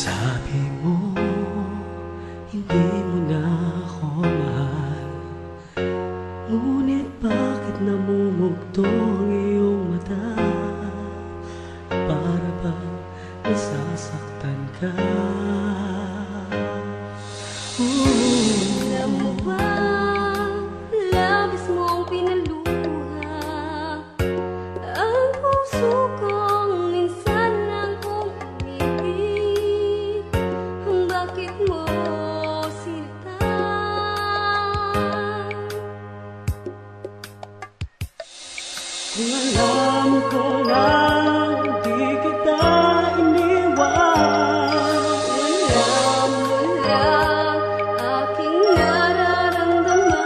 Sabi mo, hindi mo na ako mahal. Ngunit bakit namumugto ang iyong mata? Para bang nasasaktan ka? Alam mo ba, labis mong pinaluha ang puso kong minsan lang kong umibig. Bakit mo sinaktan? Kung alam ko lang, di kita iniwan. Alam mo lang aking nararamdaman.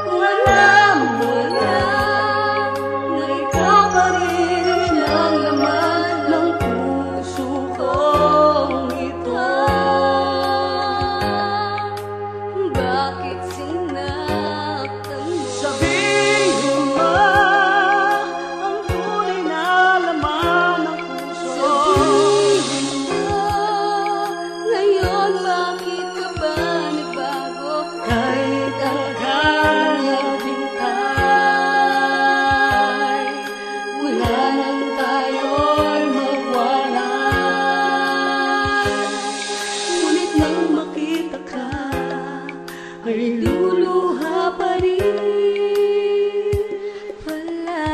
Kung alam mo lang na ikaw pa rin ang laman ng puso kong ito. Bakit sinaktan mo? Sabihin mo ang tunay na laman ng puso. Sabihin mo, ngayon bakit ka ba nagbago? Kahit tagal naghintay, wala nang tayo'y magwalay. Ngunit nang makita ka, ay luluha pa rin Wala.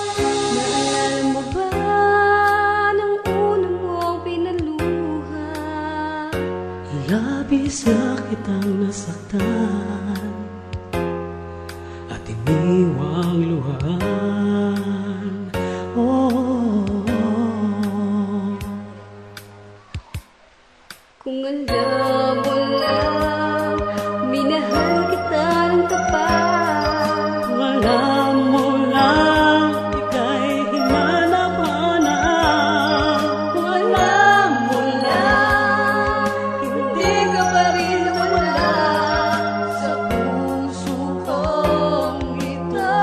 Naalala mo ba nang una mong pinaluha? labis na kitang nasaktan at iniwang luhaan. Kung alam mo lang, minahal kita ng tapat. Kung alam mo lang, ika'y hinanap-hanap. Kung alam mo lang, hindi ka pa rin wala sa puso kong ito.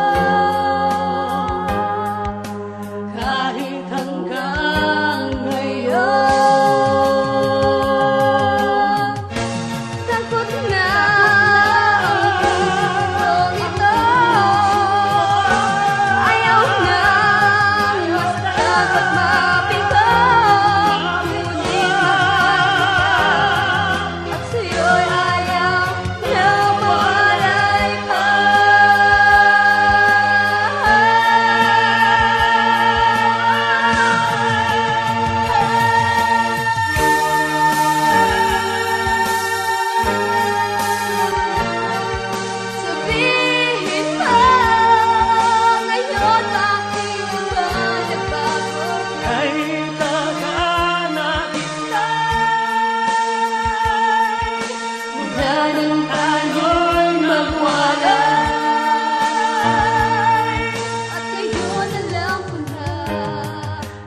Kahit hanggang ngayon, takot na ang pusong ito. Ayaw na mas dapat mapiko. Ngunit at sa'yo'y ayaw na mawalay ka. Sabihin mo, ngayon bakit ka ba nagbago? kahit tagal naghintay, Wala nang tayo'y magwalay. At ngayon alam ko na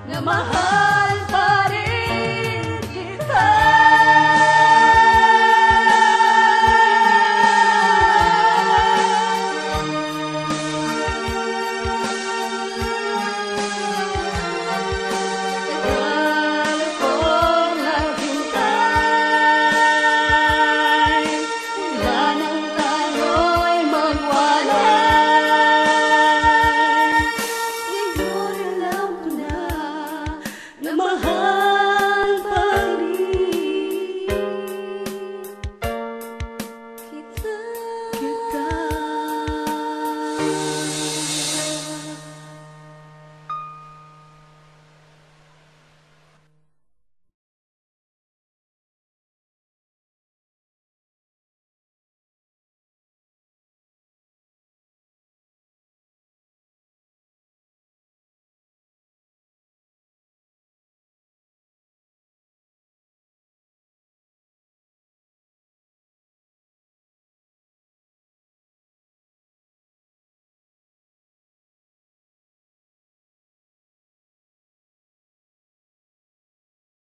na mahal